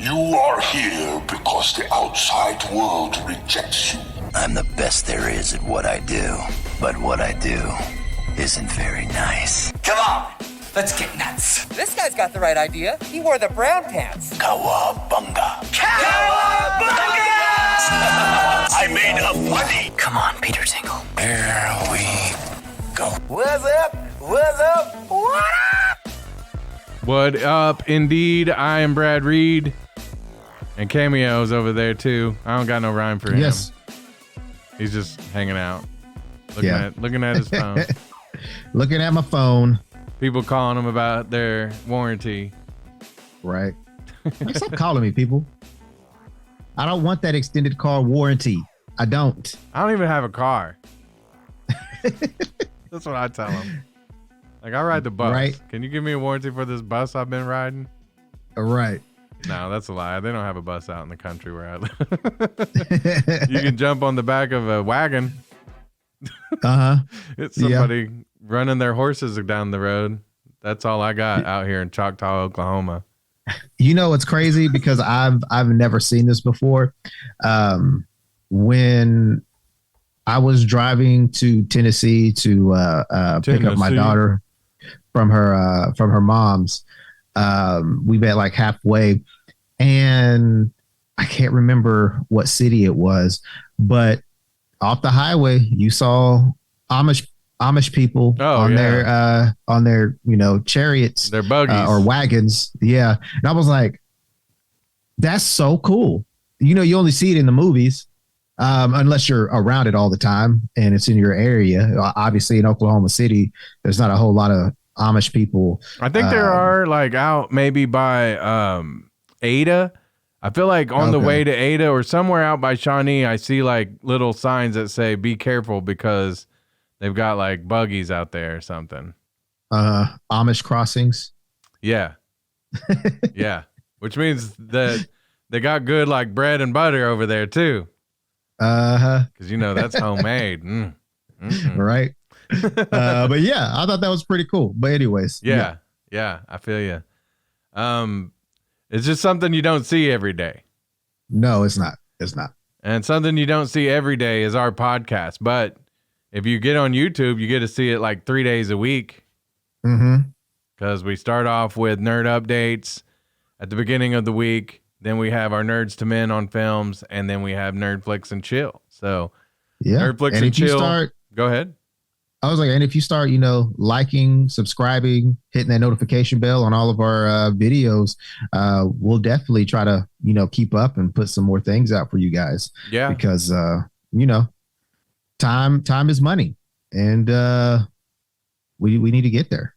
You are here because the outside world rejects you. I'm the best there is at what I do, but what I do isn't very nice. Come on, let's get nuts. This guy's got the right idea. He wore the brown pants. Cowabunga. Cowabunga! I made a money. Come on, Peter Tingle. Here we go. What's up? What's up? What up? What up, indeed? I am Brad Reed. And Cameo's over there, too. I don't got no rhyme for him. Yes. He's just hanging out. Looking at his phone. Looking at my phone. People calling him about their warranty. Right. Stop calling me, people. I don't want that extended car warranty. I don't. I don't even have a car. That's what I tell him. Like, I ride the bus. Right. Can you give me a warranty for this bus I've been riding? Right. No, that's a lie. They don't have a bus out in the country where I live. You can jump on the back of a wagon. It's somebody running their horses down the road. That's all I got out here in Choctaw, Oklahoma. You know what's crazy? Because I've never seen this before. When I was driving to Tennessee to pick up my daughter from her mom's, we met like halfway, and I can't remember what city it was, but off the highway you saw Amish people on their chariots, their buggies or wagons. Yeah. And I was like, that's so cool. You only see it in the movies, unless you're around it all the time and it's in your area. Obviously in Oklahoma City, there's not a whole lot of Amish people. I think there are like out maybe by Ada. I feel like on the way to Ada or somewhere out by Shawnee, I see like little signs that say be careful because they've got like buggies out there or something. Amish crossings. Yeah. Yeah. Which means that they got good like bread and butter over there too. Because that's homemade. Right. But yeah, I thought that was pretty cool. But anyways. Yeah, I feel you. It's just something you don't see every day. No, it's not. It's not. And something you don't see every day is our podcast. But if you get on YouTube, you get to see it like 3 days a week. Because we start off with nerd updates at the beginning of the week. Then we have our Nerds to Men on films. And then we have Nerd Flicks and Chill. So Nerd Flicks and Chill. Go ahead. I was like, and if you start, liking, subscribing, hitting that notification bell on all of our videos, we'll definitely try to, keep up and put some more things out for you guys. Yeah. Because, time is money, and we need to get there.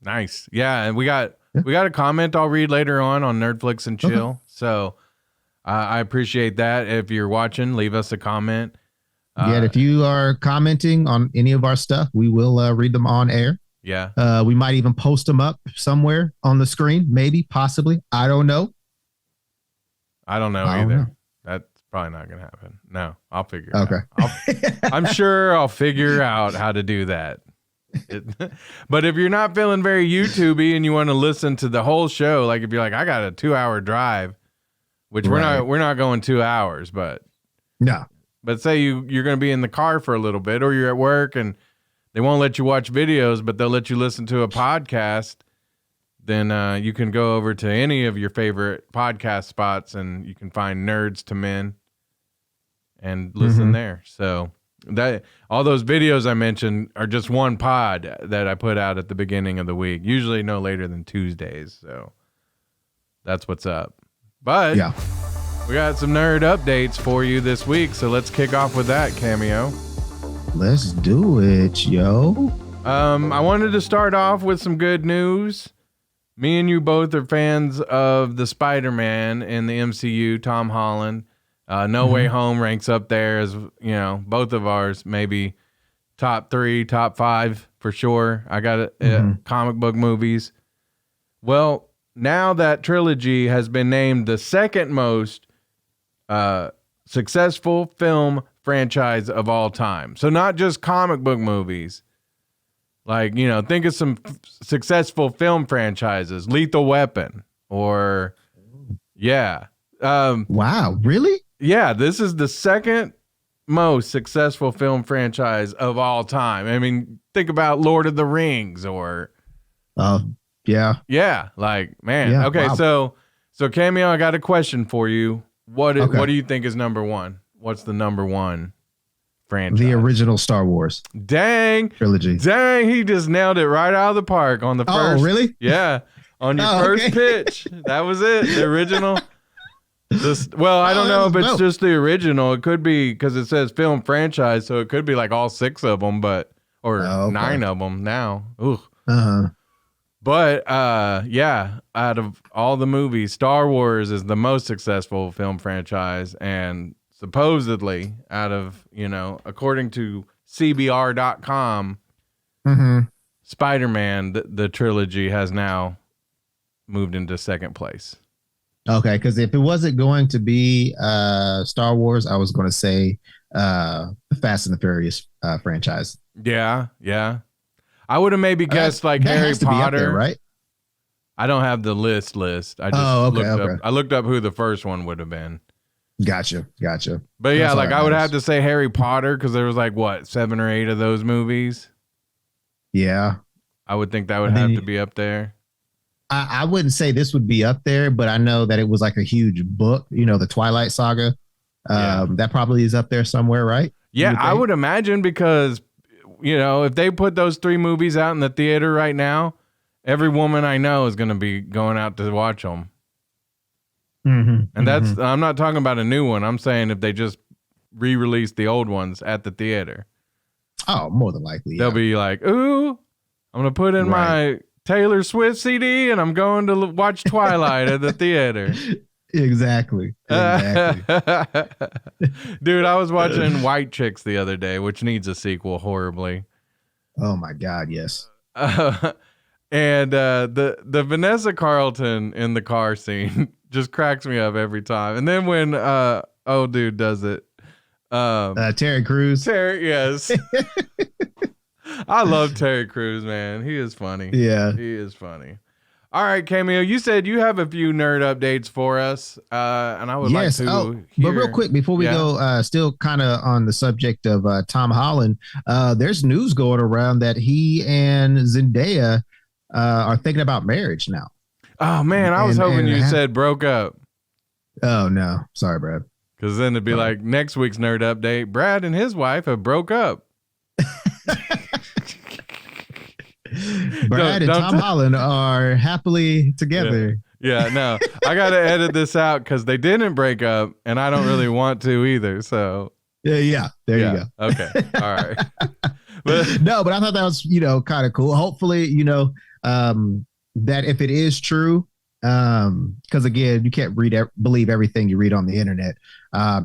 Nice. Yeah. And we got a comment I'll read later on Nerdflix and Chill. Okay. So I appreciate that. If you're watching, leave us a comment. Yeah, if you are commenting on any of our stuff, we will read them on air. Yeah. We might even post them up somewhere on the screen, maybe, possibly. I don't know. I don't know either. That's probably not going to happen. No, I'll figure it out. I'm sure I'll figure out how to do that. But if you're not feeling very YouTubey and you want to listen to the whole show, like if you're like, I got a 2-hour drive, which we're not going 2 hours, but no. But say you're going to be in the car for a little bit, or you're at work and they won't let you watch videos, but they'll let you listen to a podcast. Then you can go over to any of your favorite podcast spots and you can find Nerds to Men and listen there. So that all those videos I mentioned are just one pod that I put out at the beginning of the week, usually no later than Tuesdays. So that's what's up. But yeah. We got some nerd updates for you this week, so let's kick off with that, Cameo. Let's do it, yo. I wanted to start off with some good news. Me and you both are fans of the Spider-Man in the MCU, Tom Holland. No Way Home ranks up there as, both of ours, maybe top 3, top 5 for sure. I got comic book movies. Well, now that trilogy has been named the second most successful film franchise of all time. So not just comic book movies. Like, think of some successful film franchises, Lethal Weapon or, Yeah. Wow, really? Yeah, this is the second most successful film franchise of all time. I mean, think about Lord of the Rings or yeah. Yeah, like, man. Yeah, Okay, wow. so Cameo, I got a question for you. What do you think is number one? What's the number one franchise? The original Star Wars. Dang. Trilogy. Dang, he just nailed it right out of the park on the first. Oh, really? Yeah. On your first pitch. That was it. The original. I don't know if it's just the original. It could be because it says film franchise, so it could be like all 6 of them, or 9 of them now. Ooh. But yeah, out of all the movies, Star Wars is the most successful film franchise, and supposedly out of, according to CBR.com, Spider-Man, the trilogy has now moved into second place. Okay, because if it wasn't going to be Star Wars, I was going to say the Fast and the Furious franchise. Yeah. I would have maybe guessed like Harry Potter, there, right? I don't have the list. I just looked up. I looked up who the first one would have been. Gotcha. But yeah, like I would have to say Harry Potter because there was like 7 or 8 of those movies. Yeah, I would think that would have to be up there. I wouldn't say this would be up there, but I know that it was like a huge book, the Twilight Saga. That probably is up there somewhere, right? Yeah, I would imagine because, if they put those 3 movies out in the theater right now, every woman I know is going to be going out to watch them. And I'm not talking about a new one. I'm saying if they just re-release the old ones at the theater. Oh, more than likely. They'll be like, ooh, I'm going to put in my Taylor Swift CD and I'm going to watch Twilight at the theater. Exactly. Dude, I was watching White Chicks the other day, which needs a sequel horribly. Oh my God, yes. And the Vanessa Carlton in the car scene just cracks me up every time. And then when old dude does it, Terry Crews. Yes. I love Terry Crews, man. He is funny. Yeah, he is funny. All right, Cameo, you said you have a few nerd updates for us, and I would like to hear. But real quick, before we go, still kind of on the subject of Tom Holland, there's news going around that he and Zendaya are thinking about marriage now. Oh, man, I was hoping you said broke up. Oh, no. Sorry, Brad. Because then it'd be like next week's nerd update, Brad and his wife have broke up. Brad and Tom Holland are happily together. Yeah, no, I got to edit this out because they didn't break up, and I don't really want to either. So yeah, there you go. Okay, all right. But I thought that was kind of cool. Hopefully, that if it is true, because again, you can't believe everything you read on the internet,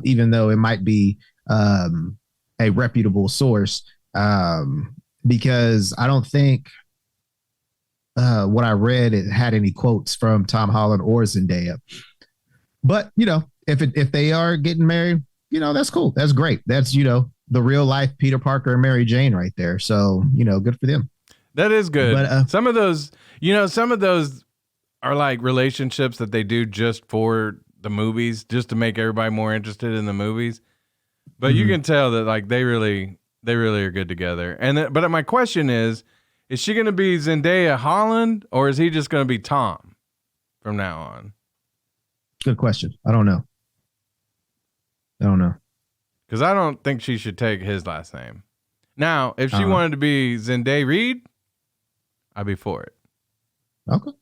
even though it might be a reputable source. Because I don't think what I read it had any quotes from Tom Holland or Zendaya. But if they are getting married, that's cool. That's great. That's the real life Peter Parker and Mary Jane right there. So good for them. That is good. But some of those are like relationships that they do just for the movies, just to make everybody more interested in the movies. But you can tell that like they really are good together. But my question is she going to be Zendaya Holland or is he just going to be Tom from now on? Good question. I don't know. Because I don't think she should take his last name. Now, if she wanted to be Zendaya Reed, I'd be for it. Okay.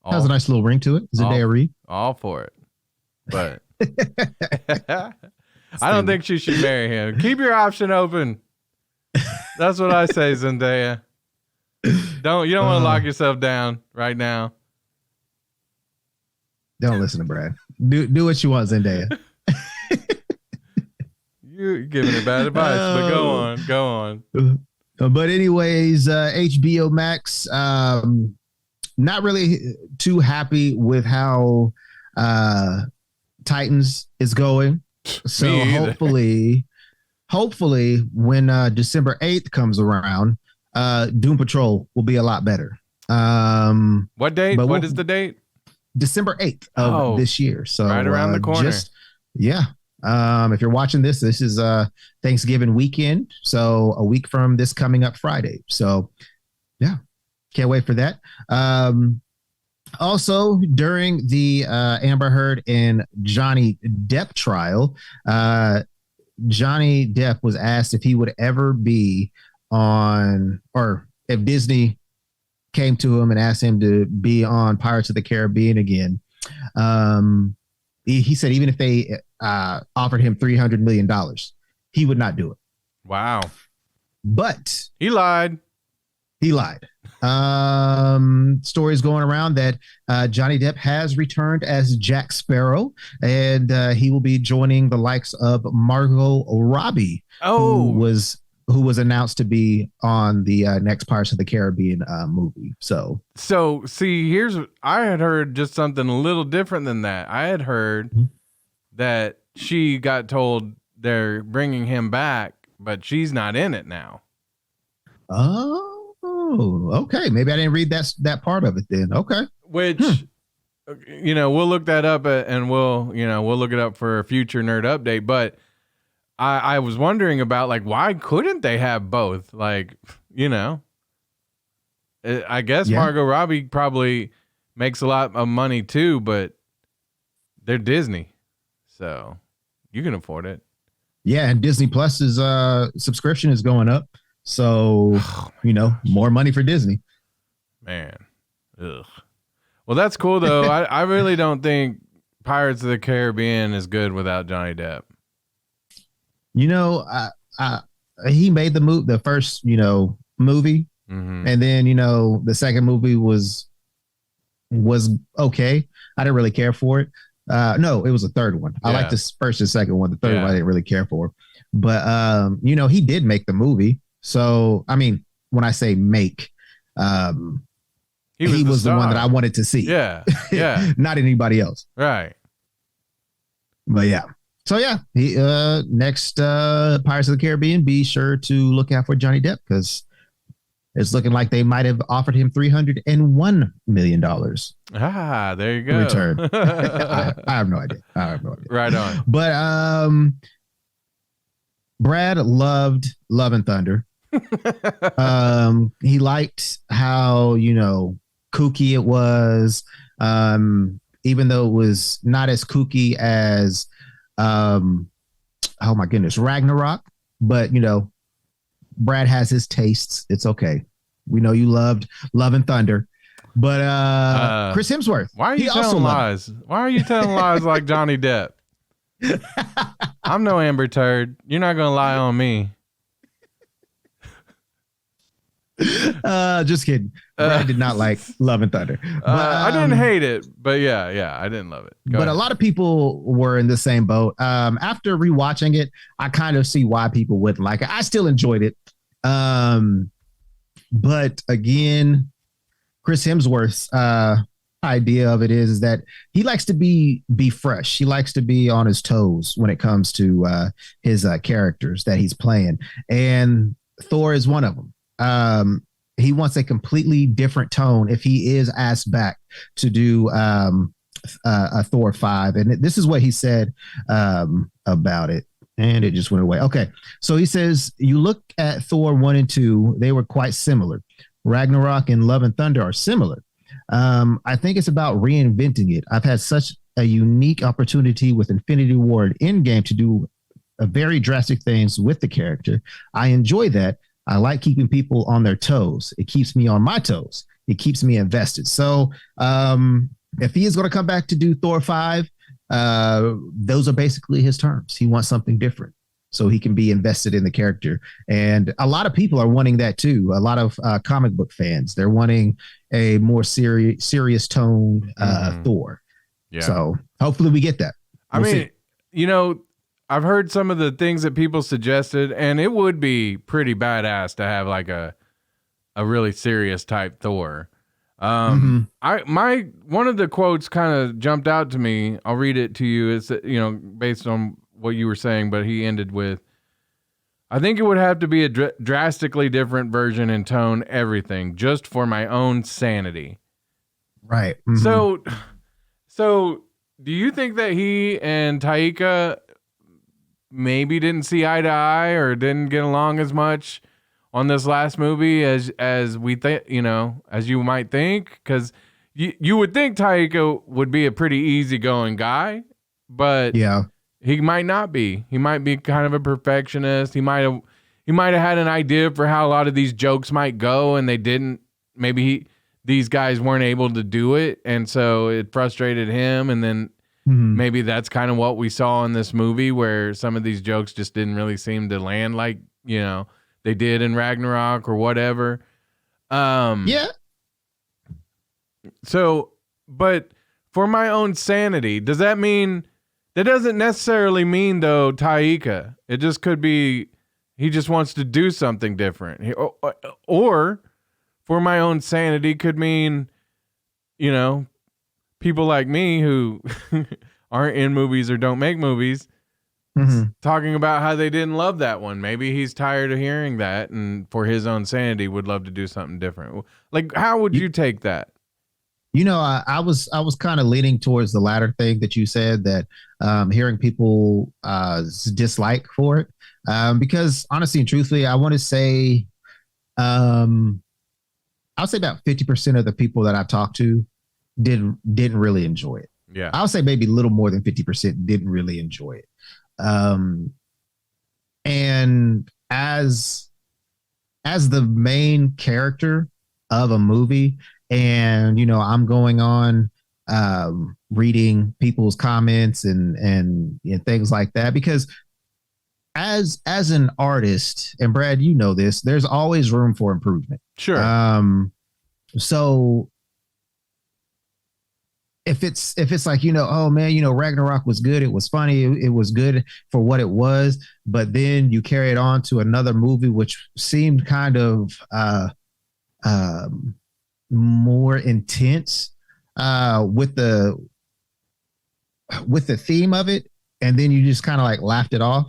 Has a nice little ring to it. Zendaya Reed. All for it. But I don't think she should marry him. Keep your option open. That's what I say, Zendaya. You don't want to lock yourself down right now. Don't listen to Brad. Do what you want, Zendaya. You're giving her bad advice, but go on. But anyways, HBO Max, not really too happy with how Titans is going. So hopefully when December 8th comes around, Doom Patrol will be a lot better. What date? What is the date? December 8th of this year. So right around the corner. If you're watching this is Thanksgiving weekend. So a week from this coming up Friday. So yeah, can't wait for that. Also, during the Amber Heard and Johnny Depp trial, Johnny Depp was asked if he would ever be on, or if Disney came to him and asked him to be on Pirates of the Caribbean again. He said even if they offered him $300 million, he would not do it. Wow. But he lied. Stories going around that Johnny Depp has returned as Jack Sparrow, and he will be joining the likes of Margot Robbie, who was announced to be on the next Pirates of the Caribbean movie. So see, I had heard just something a little different than that. I had heard that she got told they're bringing him back, but she's not in it now. Oh, okay. Maybe I didn't read that part of it then. Okay. Which, we'll look that up and we'll look it up for a future nerd update. But I was wondering about, like, why couldn't they have both? Like, I guess Margot Robbie probably makes a lot of money too, but they're Disney, so you can afford it. Yeah, and Disney Plus's subscription is going up. So, more money for Disney. Man. Ugh. Well, that's cool, though. I really don't think Pirates of the Caribbean is good without Johnny Depp. He made the first, movie. Mm-hmm. And then, the second movie was okay. I didn't really care for it. No, it was the third one. I liked the first and second one. The third one I didn't really care for. But, he did make the movie. So, I mean, when I say make, he was the one that I wanted to see. Yeah. Yeah. Not anybody else. Right. But yeah. So yeah, he next Pirates of the Caribbean, be sure to look out for Johnny Depp, because it's looking like they might have offered him $301 million. There you go. Return. I have no idea. Right on. But Brad loved Love and Thunder. He liked how, kooky it was. Even though it was not as kooky as oh my goodness, Ragnarok. But, Brad has his tastes. It's okay. We know you loved Love and Thunder. But Chris Hemsworth. Why are you telling lies? Why are you telling lies like Johnny Depp? I'm no Amber Turd. You're not going to lie on me. Just kidding. Brad did not like Love and Thunder. But, I didn't hate it, but yeah, I didn't love it. Go ahead. A lot of people were in the same boat. After rewatching it, I kind of see why people wouldn't like it. I still enjoyed it. But again, Chris Hemsworth's idea of it is that he likes to be fresh. He likes to be on his toes when it comes to his characters that he's playing. And Thor is one of them. He wants a completely different tone if he is asked back to do a Thor 5. And this is what he said about it. And it just went away. Okay. So he says, you look at Thor 1 and 2, they were quite similar. Ragnarok and Love and Thunder are similar. I think it's about reinventing it. I've had such a unique opportunity with Infinity War and Endgame to do a very drastic things with the character. I enjoy that. I like keeping people on their toes. It keeps me on my toes. It keeps me invested. So if he is going to come back to do Thor 5, those are basically his terms. He wants something different so he can be invested in the character. And a lot of people are wanting that too. A lot of comic book fans, they're wanting a more serious toned Thor. Yeah. So hopefully we get that. We'll see. I've heard some of the things that people suggested, and it would be pretty badass to have like a really serious type Thor. One of the quotes kind of jumped out to me. I'll read it to you. It's based on what you were saying, but he ended with, I think it would have to be a drastically different version in tone, everything, just for my own sanity. Right. Mm-hmm. So So, do you think that he and Taika maybe didn't see eye to eye or didn't get along as much on this last movie as we think, as you might think? Because you would think Taika would be a pretty easygoing guy, but Yeah. he might not be. He might be kind of a perfectionist. He might have had an idea for how a lot of these jokes might go, and they didn't. Maybe these guys weren't able to do it, and so it frustrated him. And then maybe that's kind of what we saw in this movie, where some of these jokes just didn't really seem to land like they did in Ragnarok or whatever. Yeah. So, but for my own sanity, does that mean? That doesn't necessarily mean, though, Taika. It just could be he just wants to do something different. Or for my own sanity, could mean, people like me who aren't in movies or don't make movies talking about how they didn't love that one. Maybe he's tired of hearing that, and for his own sanity would love to do something different. Like, how would you take that? I was kind of leaning towards the latter thing that you said, that hearing people dislike for it, because honestly and truthfully, I want to say, I'll say about 50% of the people that I talked to didn't really enjoy it. Yeah, I'll say maybe a little more than 50% didn't really enjoy it. And as the main character of a movie, and I'm going on reading people's comments and things like that, because as an artist, and Brad, this, there's always room for improvement. Sure. So if it's like, oh man, Ragnarok was good, it was funny, it was good for what it was, but then you carry it on to another movie which seemed kind of more intense with the theme of it, and then you just kind of like laughed it off.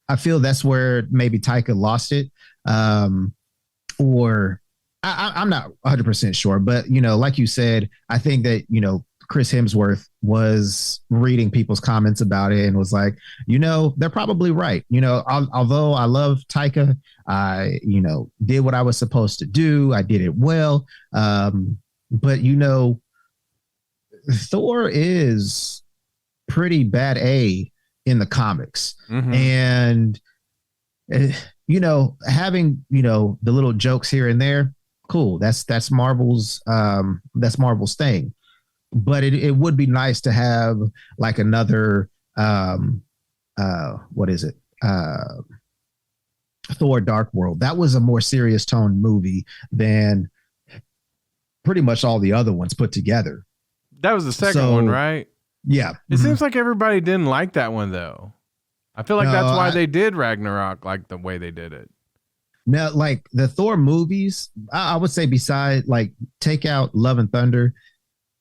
I feel that's where maybe Taika lost it, or I'm not 100% sure, but like you said, I think that Chris Hemsworth was reading people's comments about it and was like, they're probably right. Although I love Taika, I did what I was supposed to do. I did it well. But Thor is pretty bad A in the comics. And having the little jokes here and there, cool. That's Marvel's thing. But it would be nice to have like another what is it? Thor Dark World. That was a more serious tone movie than pretty much all the other ones put together. That was the second one, right? Yeah. It seems like everybody didn't like that one, though. I feel like that's why they did Ragnarok like the way they did it. Now, like the Thor movies, I would say beside, like, take out Love and Thunder,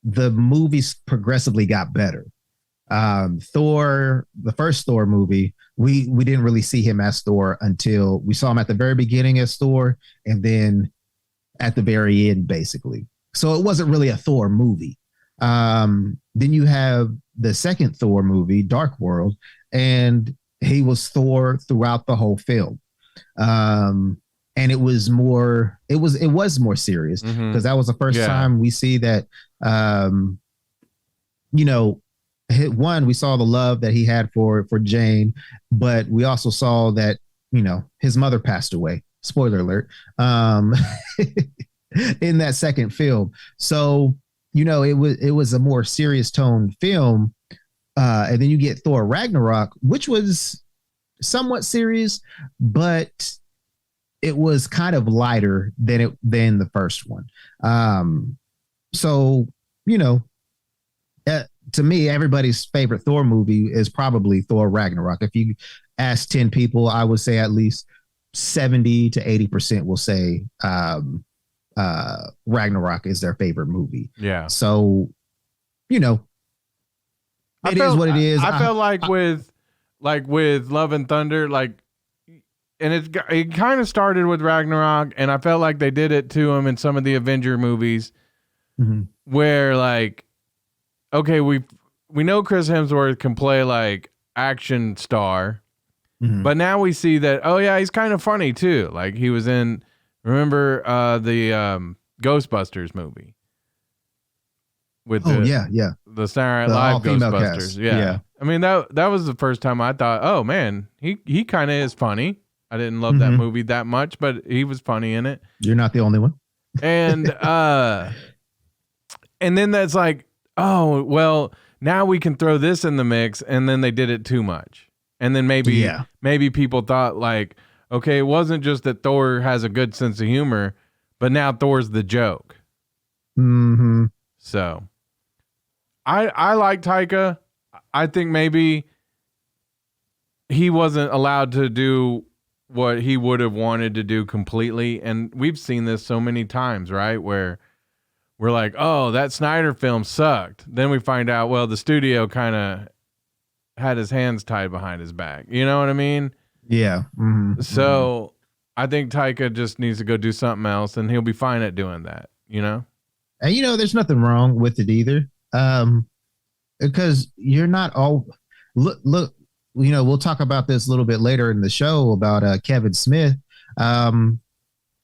the movies progressively got better. Thor, the first Thor movie, we didn't really see him as Thor until we saw him at the very beginning as Thor, and then at the very end, basically. So it wasn't really a Thor movie. Then you have the second Thor movie, Dark World, and he was Thor throughout the whole film. And it was more serious, because that was the first time we see that, one, we saw the love that he had for Jane, but we also saw that, his mother passed away. Spoiler alert. In that second film. So, it was a more serious tone film. And then you get Thor Ragnarok, which was somewhat serious, but it was kind of lighter than the first one. So, to me, everybody's favorite Thor movie is probably Thor Ragnarok. If you ask 10 people, I would say at least 70 to 80% will say Ragnarok is their favorite movie. Yeah. So, it is what it is. I felt like with Love and Thunder, and it kind of started with Ragnarok, and I felt like they did it to him in some of the Avenger movies, where okay, we know Chris Hemsworth can play like action star, but now we see that, oh yeah, he's kind of funny too. Like he was in, remember the Ghostbusters movie with the Saturday Night Live Ghostbusters. Yeah. I mean that was the first time I thought, oh man, he kind of is funny. I didn't love that movie that much, but he was funny in it. You're not the only one. And and then that's like, oh well, now we can throw this in the mix, and then they did it too much. And then maybe people thought like, okay, it wasn't just that Thor has a good sense of humor, but now Thor's the joke. Mm-hmm. So I like Taika. I think maybe he wasn't allowed to do what he would have wanted to do completely. And we've seen this so many times, right? Where we're like, oh, that Snyder film sucked. Then we find out, well, the studio kind of had his hands tied behind his back. You know what I mean? Yeah. Mm-hmm. So I think Taika just needs to go do something else, and he'll be fine at doing that, you know? And, there's nothing wrong with it either. Because you're not all... Look, we'll talk about this a little bit later in the show about Kevin Smith.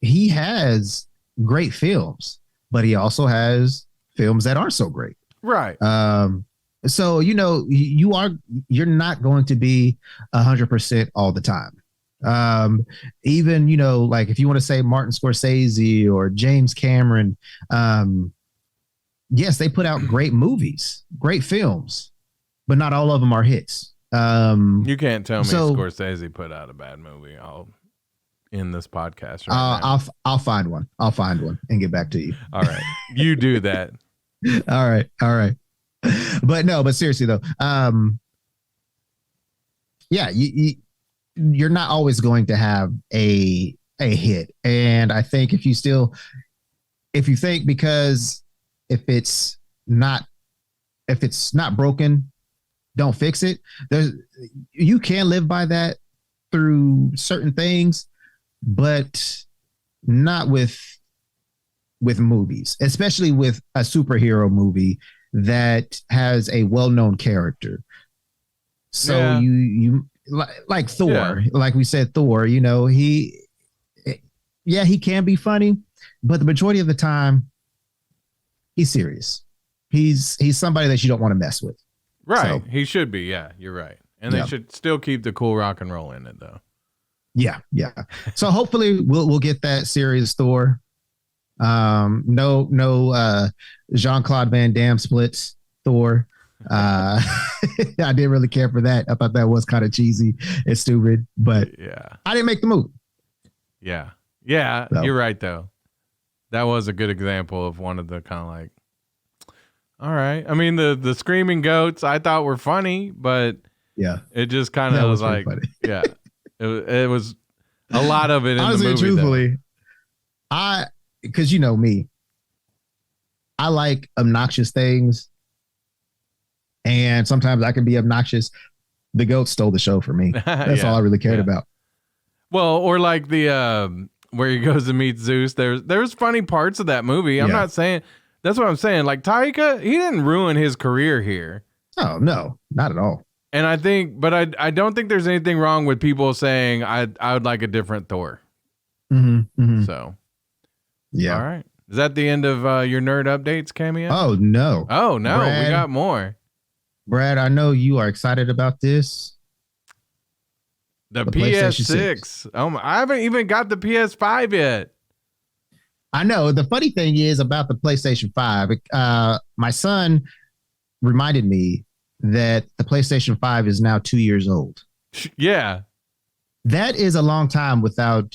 He has great films, but he also has films that aren't so great. Right. So, you're not going to be 100% all the time. Even, like if you want to say Martin Scorsese or James Cameron, yes, they put out great movies, great films, but not all of them are hits. You can't tell me Scorsese put out a bad movie. I'll end this podcast right now. I'll find one. I'll find one and get back to you. All right. You do that. All right. But seriously though, you're not always going to have a hit. And I think if you think because if it's not broken, don't fix it. You can live by that through certain things, but not with movies, especially with a superhero movie that has a well-known character. So you like Thor, like we said, Thor, he can be funny, but the majority of the time he's serious. He's somebody that you don't want to mess with. Right. So, he should be. Yeah, you're right. And they should still keep the cool rock and roll in it though. Yeah. So hopefully we'll get that serious Thor. No Jean-Claude Van Damme splits Thor. I didn't really care for that. I thought that was kind of cheesy and stupid, but I didn't make the movie. Yeah. So. You're right though. That was a good example of one of the kind of like, all right. I mean, the screaming goats I thought were funny, but it just kind of was like, it was a lot of it in honestly, the movie. Truthfully, because you know me, I like obnoxious things, and sometimes I can be obnoxious. The goat stole the show for me. That's all I really cared about. Well, or like the where he goes to meet Zeus. There's funny parts of that movie. I'm not saying. That's what I'm saying. Like Taika, he didn't ruin his career here. Oh no, not at all. And I think, but I don't think there's anything wrong with people saying I would like a different Thor. So, all right. Is that the end of your nerd updates, Cameo? Oh no, Brad, we got more. Brad, I know you are excited about this. The PS6. Oh, I haven't even got the PS5 yet. I know. The funny thing is about the PlayStation 5, my son reminded me that the PlayStation 5 is now 2 years old. Yeah. That is a long time without,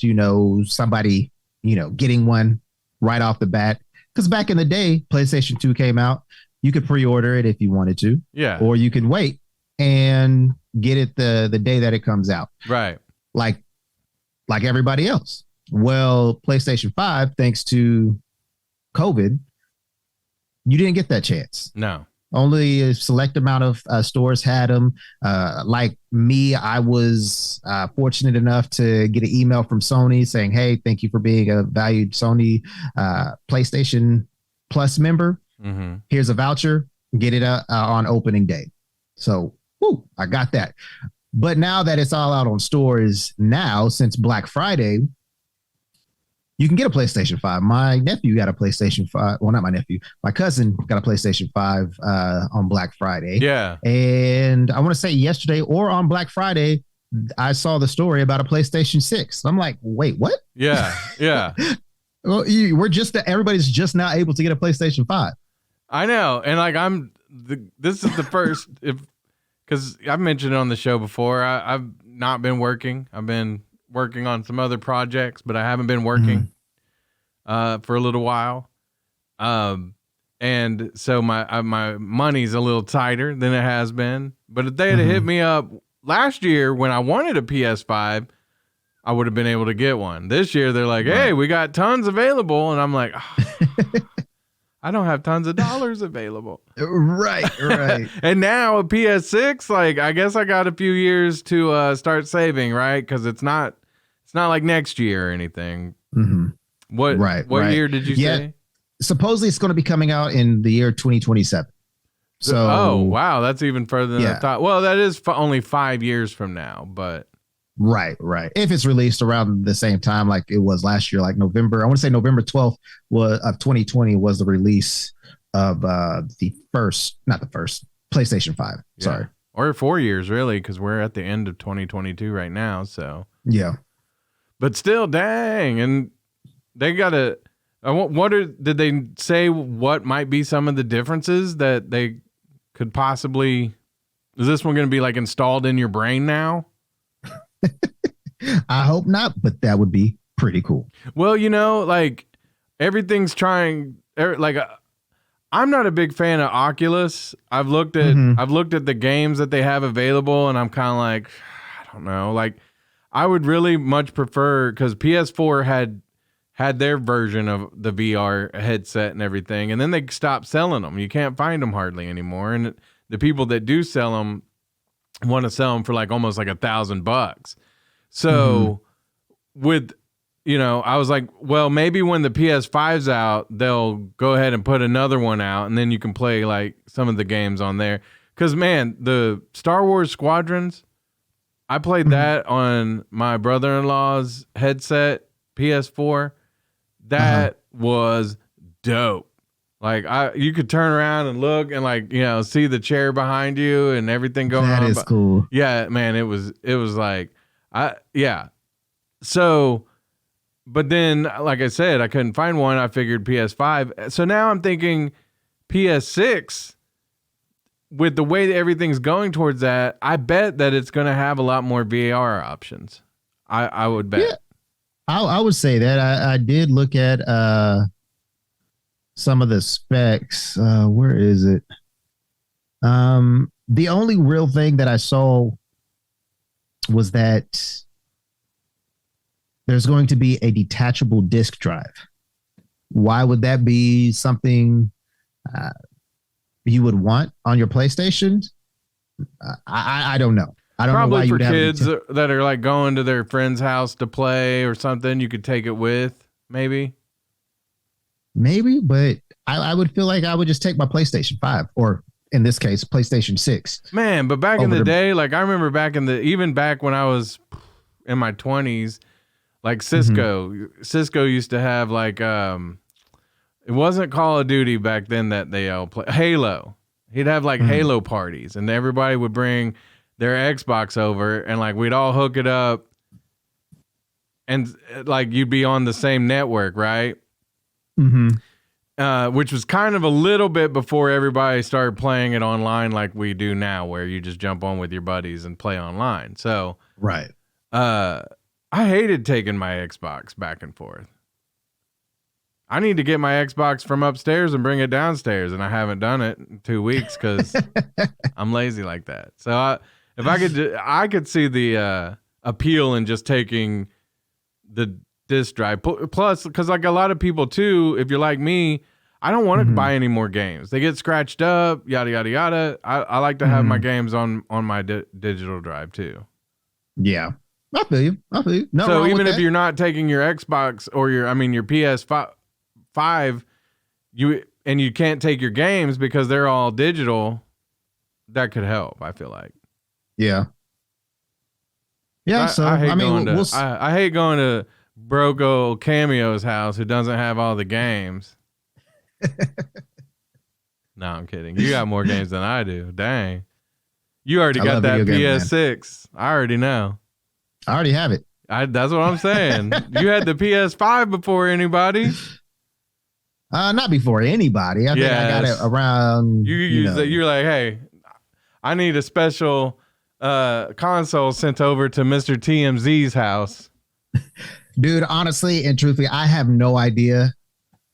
somebody, getting one right off the bat. Because back in the day, PlayStation 2 came out. You could pre-order it if you wanted to. Yeah. Or you could wait and get it the day that it comes out. Right. Like everybody else. Well, PlayStation 5, thanks to COVID, you didn't get that chance. No. Only a select amount of stores had them. Like me, I was fortunate enough to get an email from Sony saying, hey, thank you for being a valued Sony PlayStation Plus member. Mm-hmm. Here's a voucher. get it on opening day. So, I got that. But now that it's all out on stores now, since Black Friday, you can get a PlayStation 5. My nephew got a PlayStation 5. Well, not my nephew. My cousin got a PlayStation 5 on Black Friday. Yeah. And I want to say yesterday or on Black Friday, I saw the story about a PlayStation 6. I'm like, wait, what? Yeah. Yeah. Well, everybody's just now able to get a PlayStation 5. I know. And like, this is the first, because I've mentioned it on the show before. I've not been working. I've been working on some other projects, but I haven't been working for a little while. And so my money's a little tighter than it has been. But if they had hit me up last year when I wanted a PS5, I would have been able to get one. This year they're like, hey, we got tons available. And I'm like, I don't have tons of dollars available. Right. And now a PS6, like, I guess I got a few years to start saving, right? Because it's not like next year or anything. What year did you say? Supposedly it's going to be coming out in the year 2027. So, wow, that's even further than I thought. Well, that is only 5 years from now, but right. If it's released around the same time like it was last year, like November, I want to say November 12th of 2020 was the release of the first PlayStation 5. Yeah. Sorry. Or 4 years, really, because we're at the end of 2022 right now. So yeah, but still, dang, and they got to. Did they say what might be some of the differences that they could possibly? Is this one going to be like installed in your brain now? I hope not, but that would be pretty cool. Well, like everything's trying. Like, I'm not a big fan of Oculus. I've looked at the games that they have available, and I'm kind of like, I don't know. Like, I would really much prefer, because PS4 had their version of the VR headset and everything, and then they stopped selling them. You can't find them hardly anymore, and the people that do sell them want to sell them for like almost like $1,000. So with, I was like, well, maybe when the PS5's out, they'll go ahead and put another one out, and then you can play like some of the games on there. Because, man, the Star Wars Squadrons, I played that on my brother-in-law's headset, PS4. That was dope. Like, you could turn around and look and like, see the chair behind you and everything going on. That is cool. Yeah, man, it was like, So, but then, like I said, I couldn't find one. I figured PS5. So now I'm thinking PS6, with the way that everything's going towards that, I bet that it's going to have a lot more VR options. I would bet. Yeah. I would say that. I did look at some of the specs. Where is it? The only real thing that I saw was that there's going to be a detachable disk drive. Why would that be something you would want on your PlayStation? I don't know. I don't Probably know for why kids that are like going to their friend's house to play or something. You could take it with, maybe. Maybe, but I would feel like I would just take my PlayStation 5, or in this case, PlayStation 6. Man, but back in the day, like I remember even back when I was in my 20s, like Cisco used to have like, it wasn't Call of Duty back then that they all play. Halo. He'd have like Halo parties, and everybody would bring their Xbox over, and like we'd all hook it up, and like you'd be on the same network, right? Which was kind of a little bit before everybody started playing it online like we do now, where you just jump on with your buddies and play online. So right. I hated taking my Xbox back and forth. I need to get my Xbox from upstairs and bring it downstairs, and I haven't done it in 2 weeks because I'm lazy like that. So if I could see the appeal in just taking the disk drive. Plus, because like a lot of people too, if you're like me, I don't want to buy any more games. They get scratched up, yada yada yada. I like to have my games on my digital drive too. Yeah, I feel you. No, so even if you're not taking your Xbox or your PS5, and you can't take your games because they're all digital, that could help, I feel like. Yeah. Yeah, I hate going to Broco Cameo's house who doesn't have all the games. No, I'm kidding. You got more games than I do. Dang. You already got that PS6. I already know. I already have it. That's what I'm saying. You had the PS5 before anybody. Not before anybody. I think I got it around. You're like, hey, I need a special console sent over to Mr. TMZ's house. Dude, honestly and truthfully, I have no idea.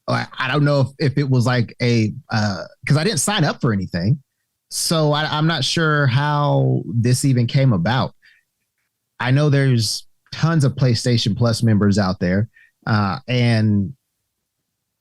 I don't know if it was like because I didn't sign up for anything. So I'm not sure how this even came about. I know there's tons of PlayStation Plus members out there. And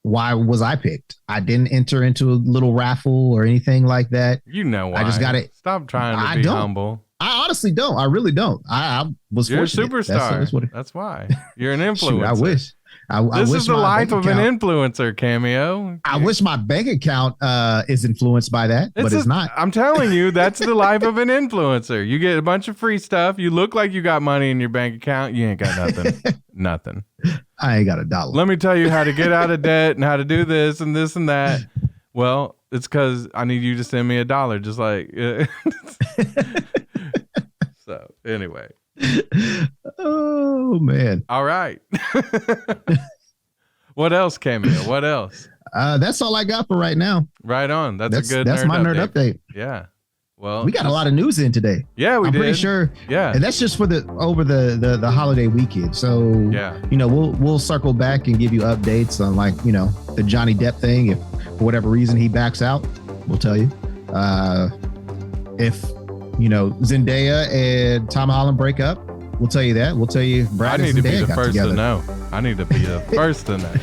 why was I picked? I didn't enter into a little raffle or anything like that. You know why. I just got it. Stop trying to be humble. I honestly don't. I really don't. I was You're fortunate. A superstar. That's why. You're an influencer. Shoot, I wish. This is the life of an influencer, Cameo. I wish my bank account is influenced by that, but it's not. I'm telling you, that's the life of an influencer. You get a bunch of free stuff. You look like you got money in your bank account. You ain't got nothing. Nothing. I ain't got $1. Let me tell you how to get out of debt and how to do this and this and that. Well, it's because I need you to send me $1. Just like. So anyway. Oh man. All right. What else, Cameo? What else? That's all I got for right now. Right on. That's my nerd update. Yeah. Well, we got a lot of news in today. Yeah, I'm pretty sure. Yeah. And that's just for over the holiday weekend. So yeah, we'll circle back and give you updates on the Johnny Depp thing. If for whatever reason he backs out, we'll tell you. If Zendaya and Tom Holland break up, we'll tell you that. We'll tell you Brad and Zendaya got together. I need to be the first to know.